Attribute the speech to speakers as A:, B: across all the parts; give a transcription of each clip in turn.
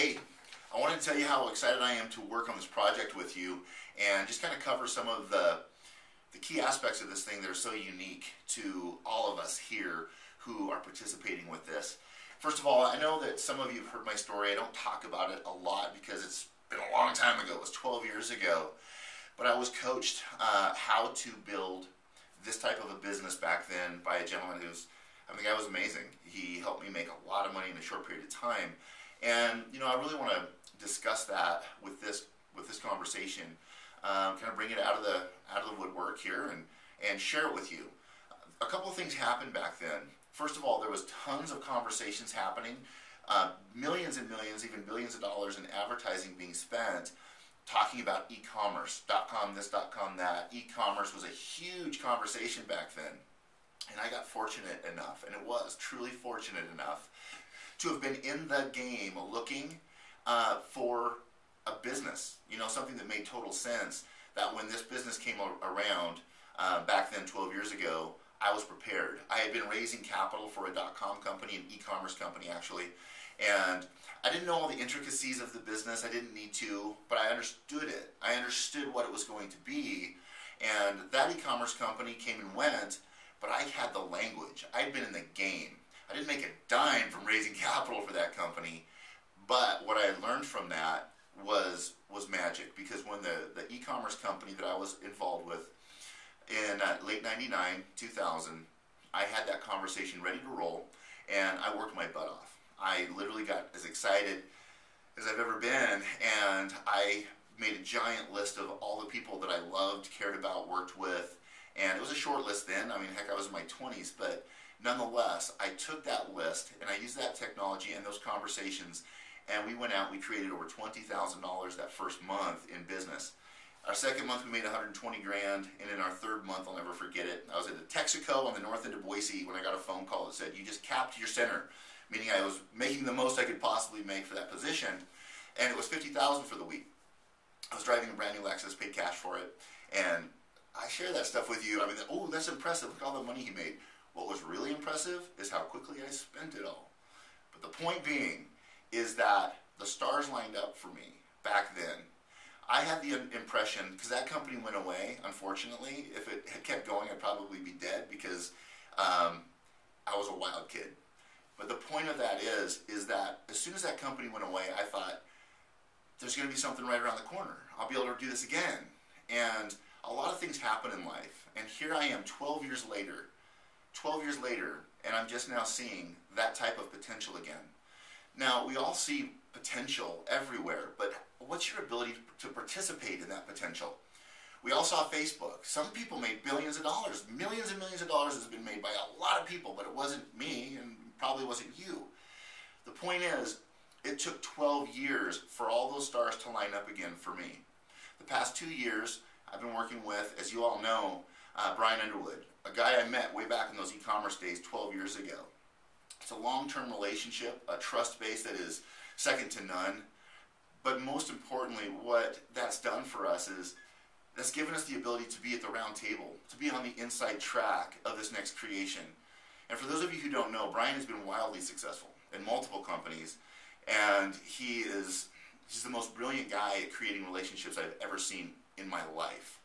A: Hey, I wanted to tell you how excited I am to work on this project with you and just kind of cover some of the key aspects of this thing that are so unique to all of us here who are participating with this. First of all, I know that some of you have heard my story. I don't talk about it a lot because it's been a long time ago. It was 12 years ago. But I was coached how to build this type of a business back then by a gentleman the guy was amazing. He helped me make a lot of money in a short period of time. And, I really want to discuss that with this conversation, kind of bring it out of the woodwork here and share it with you. A couple of things happened back then. First of all, there was tons of conversations happening, millions and millions, even billions of dollars in advertising being spent talking about e-commerce, .com this, .com that. E-commerce was a huge conversation back then. And I got fortunate enough, and it was truly fortunate enough, to have been in the game looking for a business, something that made total sense, that when this business came around back then 12 years ago, I was prepared. I had been raising capital for a .com company, an e-commerce company actually, and I didn't know all the intricacies of the business. I didn't need to, but I understood it. I understood what it was going to be, and that e-commerce company came and went, but I had the language. I'd been in the game. I didn't make a dime from raising capital for that company, but what I learned from that was magic, because when the e-commerce company that I was involved with in late 99, 2000, I had that conversation ready to roll, and I worked my butt off. I literally got as excited as I've ever been, and I made a giant list of all the people that I loved, cared about, worked with, and it was a short list then. Heck, I was in my 20s, but nonetheless, I took that list and I used that technology and those conversations, and we went out, we created over $20,000 that first month in business. Our second month we made 120 grand, and in our third month, I'll never forget it, I was at the Texaco on the north end of Boise when I got a phone call that said, you just capped your center, meaning I was making the most I could possibly make for that position, and it was $50,000 for the week. I was driving a brand new Lexus, paid cash for it, and I share that stuff with you. Oh, that's impressive, look at all the money he made. What was really impressive is how quickly I spent it all. But the point being is that the stars lined up for me back then. I had the impression, because that company went away, unfortunately. If it had kept going, I'd probably be dead, because I was a wild kid. But the point of that is that as soon as that company went away, I thought, there's going to be something right around the corner. I'll be able to do this again. And a lot of things happen in life. And here I am 12 years later, and I'm just now seeing that type of potential again. Now, we all see potential everywhere, but what's your ability to participate in that potential? We all saw Facebook. Some people made billions of dollars. Millions and millions of dollars has been made by a lot of people, but it wasn't me, and probably wasn't you. The point is, it took 12 years for all those stars to line up again for me. The past 2 years, I've been working with, as you all know, Brian Underwood, a guy I met way back in those e-commerce days 12 years ago. It's a long-term relationship, a trust base that is second to none. But most importantly, what that's done for us is that's given us the ability to be at the round table, to be on the inside track of this next creation. And for those of you who don't know, Brian has been wildly successful in multiple companies, and he's the most brilliant guy at creating relationships I've ever seen in my life.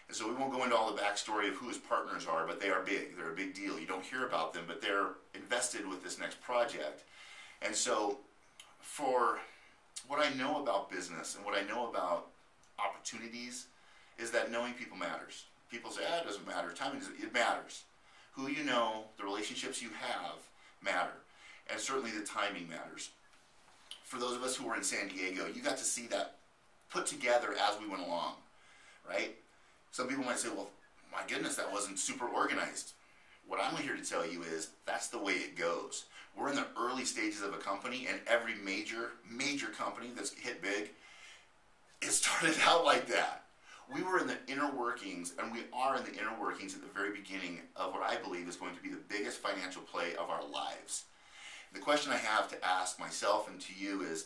A: And so we won't go into all the backstory of who his partners are, but they are big. They're a big deal. You don't hear about them, but they're invested with this next project. And so for what I know about business and what I know about opportunities is that knowing people matters. People say, it doesn't matter. Timing doesn't. It matters. Who you know, the relationships you have matter. And certainly the timing matters. For those of us who were in San Diego, you got to see that put together as we went along, right? Some people might say, well, my goodness, that wasn't super organized. What I'm here to tell you is that's the way it goes. We're in the early stages of a company, and every major company that's hit big, it started out like that. We were in the inner workings, and we are in the inner workings at the very beginning of what I believe is going to be the biggest financial play of our lives. The question I have to ask myself and to you is,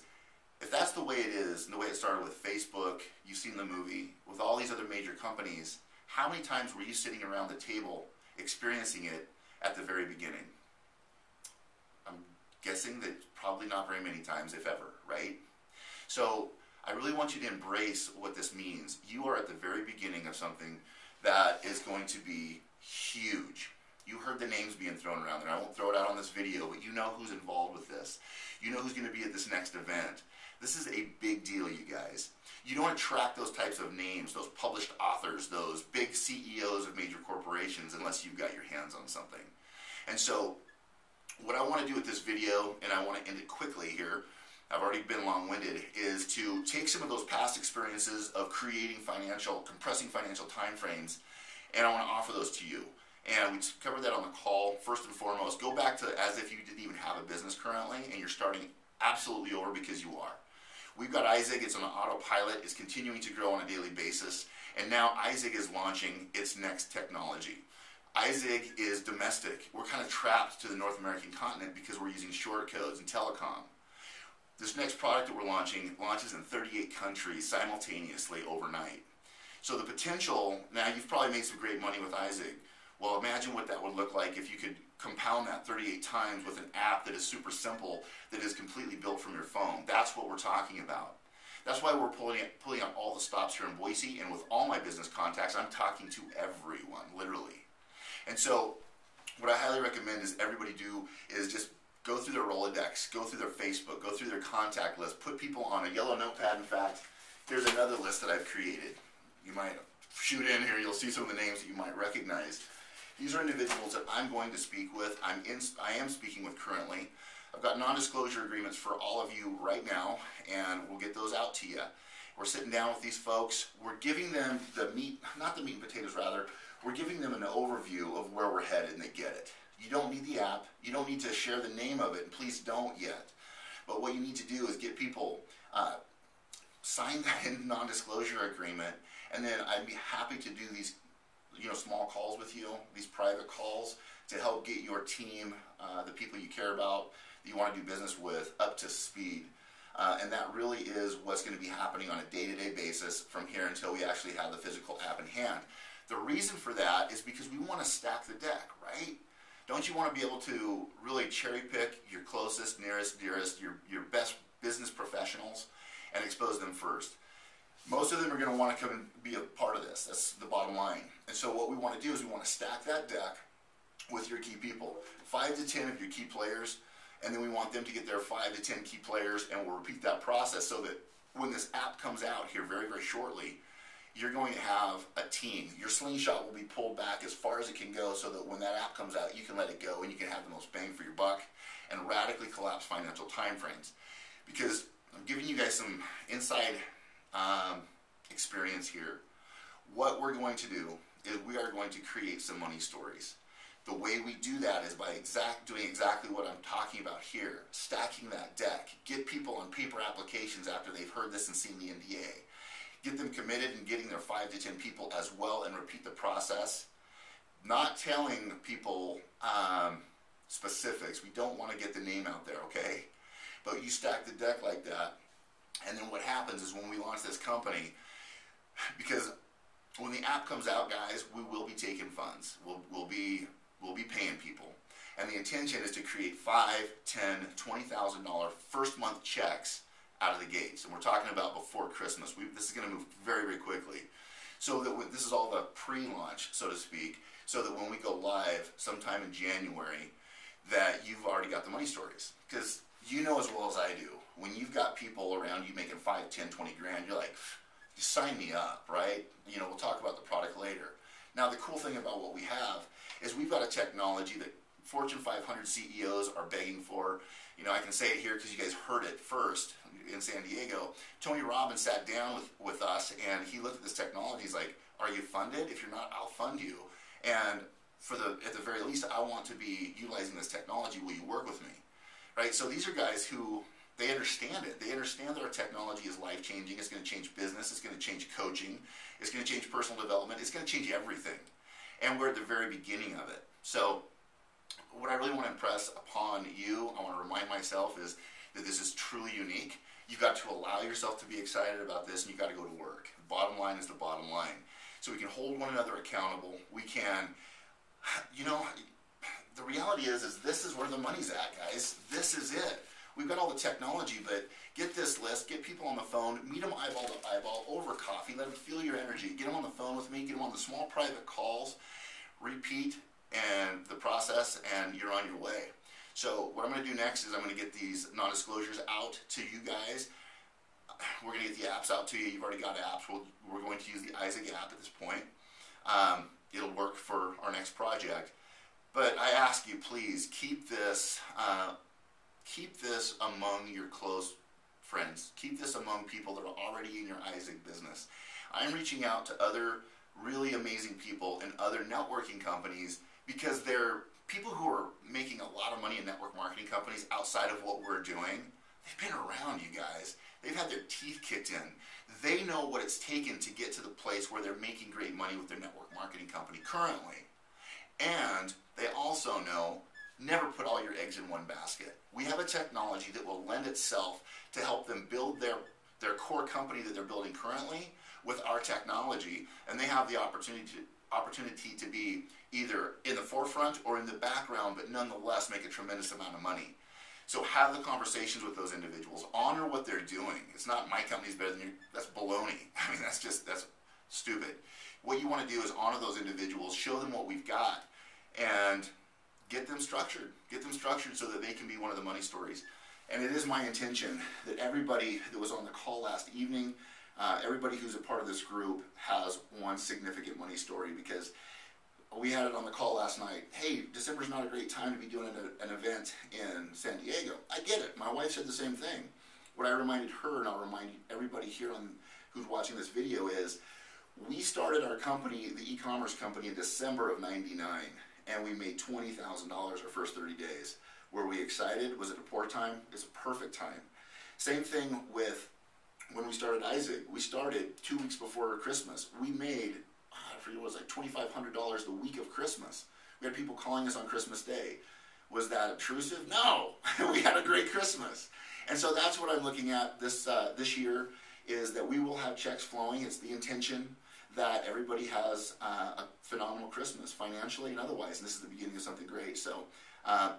A: if that's the way it is, and the way it started with Facebook, you've seen the movie, with all these other major companies, how many times were you sitting around the table experiencing it at the very beginning? I'm guessing that probably not very many times, if ever, right? So I really want you to embrace what this means. You are at the very beginning of something that is going to be huge. You heard the names being thrown around there. I won't throw it out on this video, but you know who's involved with this. You know who's going to be at this next event. This is a big deal, you guys. You don't attract those types of names, those published authors, those big CEOs of major corporations unless you've got your hands on something. And so what I want to do with this video, and I want to end it quickly here, I've already been long-winded, is to take some of those past experiences of compressing financial timeframes, and I want to offer those to you. And we covered that on the call. First and foremost, go back to as if you didn't even have a business currently, and you're starting absolutely over because you are. We've got iZig, it's on an autopilot, it's continuing to grow on a daily basis, and now iZig is launching its next technology. iZig is domestic. We're kind of trapped to the North American continent because we're using short codes and telecom. This next product that we're launching launches in 38 countries simultaneously overnight. So the potential, now you've probably made some great money with iZig. Well, imagine what that would look like if you could compound that 38 times with an app that is super simple, that is completely built from your phone. That's what we're talking about. That's why we're pulling out all the stops here in Boise, and with all my business contacts, I'm talking to everyone, literally. And so what I highly recommend is everybody do is just go through their Rolodex, go through their Facebook, go through their contact list, put people on a yellow notepad. In fact, here's another list that I've created. You might shoot in here, you'll see some of the names that you might recognize. These are individuals that I'm going to speak with, I am speaking with currently. I've got non-disclosure agreements for all of you right now, and we'll get those out to you. We're sitting down with these folks, we're giving them the meat, not the meat and potatoes rather, we're giving them an overview of where we're headed, and they get it. You don't need the app, you don't need to share the name of it, and please don't yet. But what you need to do is get people sign that in non-disclosure agreement, and then I'd be happy to do these small calls with you, these private calls, to help get your team, the people you care about, that you want to do business with, up to speed. And that really is what's going to be happening on a day-to-day basis from here until we actually have the physical app in hand. The reason for that is because we want to stack the deck, right? Don't you want to be able to really cherry pick your closest, nearest, dearest, your best business professionals and expose them first? Most of them are going to want to come and be a part of this. That's the bottom line. And so what we want to do is we want to stack that deck with your key people. 5 to 10 of your key players, and then we want them to get their 5 to 10 key players, and we'll repeat that process so that when this app comes out here very, very shortly, you're going to have a team. Your slingshot will be pulled back as far as it can go so that when that app comes out, you can let it go and you can have the most bang for your buck and radically collapse financial timeframes. Because I'm giving you guys some inside experience here. What we're going to do is we are going to create some money stories. The way we do that is by doing exactly what I'm talking about here, stacking that deck. Get people on paper applications after they've heard this and seen the NDA. Get them committed and getting their 5 to 10 people as well, and repeat the process. Not telling people specifics. We don't want to get the name out there, okay? But you stack the deck like that, and then what happens is when we launch this company, because when the app comes out, guys, we will be taking funds. We'll be paying people. And the intention is to create $5, $10, $20,000 first month checks out of the gates. And we're talking about before Christmas. This is going to move very, very quickly. So that this is all the pre-launch, so to speak, so that when we go live sometime in January, that you've already got the money stories. Because you know as well as I do, when you've got people around you making 5, 10, 20 grand, you're like, sign me up, right? We'll talk about the product later. Now, the cool thing about what we have is we've got a technology that Fortune 500 CEOs are begging for. I can say it here because you guys heard it first in San Diego. Tony Robbins sat down with us, and he looked at this technology. He's like, are you funded? If you're not, I'll fund you. And at the very least, I want to be utilizing this technology. Will you work with me? Right? So these are guys who, they understand it. They understand that our technology is life-changing. It's going to change business. It's going to change coaching. It's going to change personal development. It's going to change everything. And we're at the very beginning of it. So what I really want to impress upon you, I want to remind myself, is that this is truly unique. You've got to allow yourself to be excited about this, and you've got to go to work. The bottom line is the bottom line. So we can hold one another accountable. We can, the reality is this is where the money's at, guys. This is it. We've got all the technology, but get this list, get people on the phone, meet them eyeball to eyeball over coffee, let them feel your energy, get them on the phone with me, get them on the small private calls, repeat and the process, and you're on your way. So what I'm going to do next is I'm going to get these non-disclosures out to you guys. We're going to get the apps out to you. You've already got apps. We're going to use the Isaac app at this point. It'll work for our next project. But I ask you, please keep this among your close friends. Keep this among people that are already in your Isaac business. I'm reaching out to other really amazing people in other networking companies because they're people who are making a lot of money in network marketing companies outside of what we're doing. They've been around, you guys. They've had their teeth kicked in. They know what it's taken to get to the place where they're making great money with their network marketing company currently. And they also know never put all your eggs in one basket. We have a technology that will lend itself to help them build their core company that they're building currently with our technology, and they have the opportunity to be either in the forefront or in the background, but nonetheless make a tremendous amount of money. So have the conversations with those individuals. Honor what they're doing. It's not my company's better than you. That's baloney. I mean, that's stupid. What you want to do is honor those individuals, show them what we've got, and get them structured. Get them structured so that they can be one of the money stories. And it is my intention that everybody that was on the call last evening, everybody who's a part of this group has one significant money story, because we had it on the call last night. Hey, December's not a great time to be doing an event in San Diego. I get it. My wife said the same thing. What I reminded her, and I'll remind everybody here who's watching this video, is we started our company, the e-commerce company, in December of '99, and we made $20,000 our first 30 days. Were we excited? Was it a poor time? It's a perfect time. Same thing with when we started Isaac. We started 2 weeks before Christmas. We made, I forget, it was like $2,500 the week of Christmas. We had people calling us on Christmas Day. Was that obtrusive? No. We had a great Christmas. And so that's what I'm looking at this year, is that we will have checks flowing. It's the intention that everybody has a phenomenal Christmas, financially and otherwise. And this is the beginning of something great. So I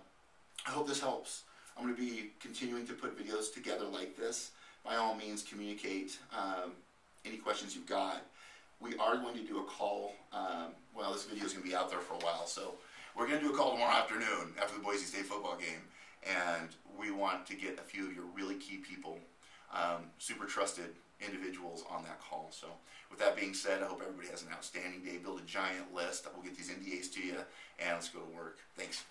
A: hope this helps. I'm going to be continuing to put videos together like this. By all means, communicate any questions you've got. We are going to do a call. Well, this video is going to be out there for a while, so we're going to do a call tomorrow afternoon after the Boise State football game, and we want to get a few of your really key people, super trusted individuals on that call. So with that being said, I hope everybody has an outstanding day. Build a giant list. We'll get these NDAs to you, and let's go to work. Thanks.